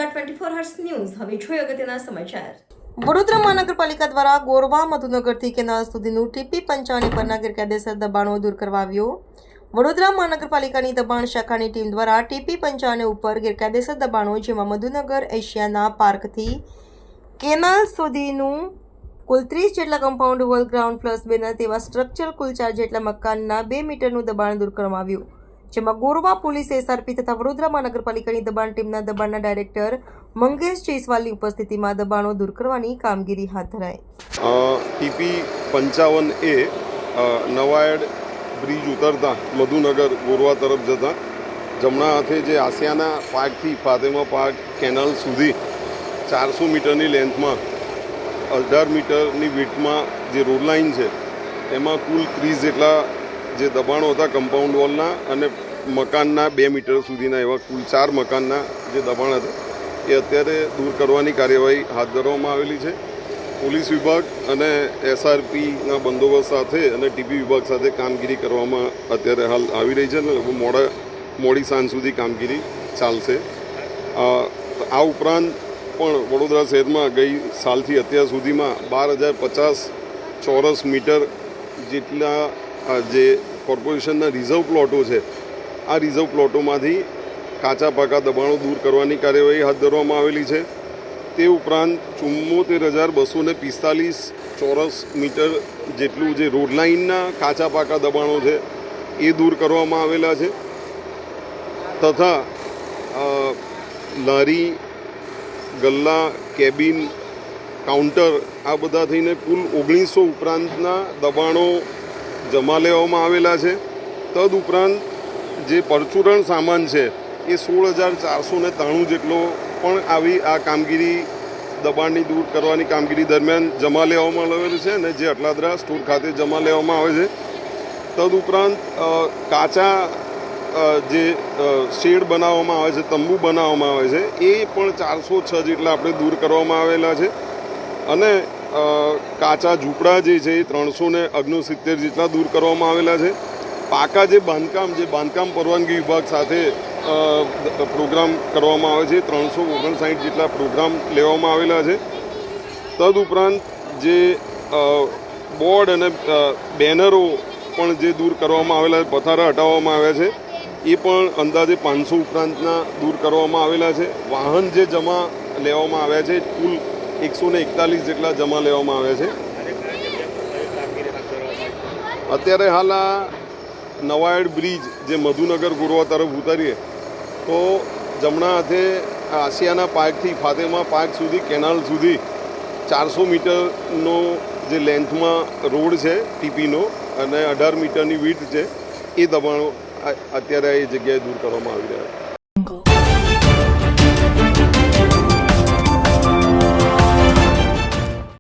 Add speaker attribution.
Speaker 1: નમસ્કાર 24 hertz news હવે જોઈએ અગત્યના સમાચાર।
Speaker 2: વડોદરા મહાનગરપાલિકા દ્વારા ગોરવા મધુનગરથી કેનાલ સુધીનું ટીપી 55 પરના ગેરકાયદેસર દબાણો દૂર કરવા આવ્યો। વડોદરા મહાનગરપાલિકાની દબાણ શાખાની ટીમ દ્વારા ટીપી 55 ઉપર ગેરકાયદેસર દબાણો જેમાં મધુનગર એશિયાના પાર્કથી કેનાલ સુધીનું કુલ 30 જેટલા compound wall ground plus banner તેવા સ્ટ્રક્ચર કુલ 4 જેટલા મકાનના 2 મીટરનું દબાણ દૂર કરવામાં આવ્યું, જેમાં ગોરવા પોલીસ એસઆરપી તથા વડોદરા મહાનગરપાલિકાની દબાણ ટીમના દબાણના ડાયરેક્ટર મંગેશ જયસ્વાલની ઉપસ્થિતિમાં દબાણો દૂર કરવાની કામગીરી હાથ ધરાઈ।
Speaker 3: ટીપી 55A નવાયડ બ્રિજ ઉતરતા મધુનગર ગોરવા તરફ જતા જમણા હાથે જે આસિયાના પાર્કથી ફાતેમા પાર્ક કેનાલ સુધી 400 મીટરની લેન્થમાં 18 મીટરની વિડ્થમાં જે રોડ લાઇન છે એમાં કુલ 30 જેટલા જે દબાણો હતા કમ્પાઉન્ડ વોલના અને મકાનના 2 મીટર સુધીના એવા કુલ 4 મકાનના જે દબાણ હતા એ અત્યારે દૂર કરવાની કાર્યવાહી હાથ ધરવામાં આવેલી છે। પોલીસ વિભાગ અને એસઆરપીના બંદોબસ્ત સાથે અને ટીપી વિભાગ સાથે કામગીરી કરવામાં અત્યારે હાલ આવી રહી છે અને મોડી સાંજ સુધી કામગીરી ચાલશે। આ ઉપરાંત પણ વડોદરા શહેરમાં ગઈ સાલથી અત્યાર સુધીમાં 12,050 ચોરસ મીટર જેટલા જે કોર્પોરેશનના રિઝર્વ પ્લોટો છે આ રિઝર્વ પ્લોટોમાંથી કાચા પાકા દબાણો દૂર કરવાની કાર્યવાહી હાથ ધરવામાં આવેલી છે। તે ઉપરાંત 74,245 ચોરસ મીટર જેટલું જે રોડ લાઇનના કાચા પાકા દબાણો છે એ દૂર કરવામાં આવેલા છે તથા લારી ગલ્લા કેબિન કાઉન્ટર આ બધા થઈને કુલ 1900 ઉપરાંતના દબાણો જમા લેવામાં આવેલા છે। તદ ઉપરાંત જે પરચુરણ સામાન છે એ 16,493 જેટલો પણ આવી આ કામગીરી દબાણની દૂર કરવાની કામગીરી દરમિયાન જમા લેવામાં આવેલું છે અને જે અટલાદરા સ્ટોર ખાતે જમા લેવામાં આવે છે। તદ ઉપરાંત કાચા જે શેડ બનાવવામાં આવે છે તંબુ બનાવવામાં આવે છે એ પણ 406 જેટલા આપણે દૂર કરવામાં આવેલા છે અને કાચા ઝૂંપડા જે છે એ 369 જેટલા દૂર કરવામાં આવેલા છે। પાકા જે બાંધકામ પરવાનગી વિભાગ સાથે પ્રોગ્રામ કરવામાં આવે છે 359 જેટલા પ્રોગ્રામ લેવામાં આવેલા છે। તદ ઉપરાંત જે બોર્ડ અને બેનરો પણ જે દૂર કરવામાં આવેલા છે પથારા હટાવવામાં આવ્યા છે એ પણ અંદાજે 500 ઉપરાંતના દૂર કરવામાં આવેલા છે। વાહન જે જમા લેવામાં આવ્યા છે કુલ 141 જેટલા જમા લેવામાં આવ્યા છે। અત્યારે હાલ આ નવાયડ બ્રિજ જે મધુનગર ગોરવા તરફ ઉતરીએ તો જમણા હાથે આસિયાના પાર્કથી ફાતેમા પાર્ક સુધી કેનાલ સુધી 400 મીટરનો જે લેન્થમાં રોડ છે ટીપીનો અને 18 મીટરની વિડ્થ છે એ દબાણો અત્યારે એ જગ્યાએ દૂર કરવામાં આવી રહ્યા છે।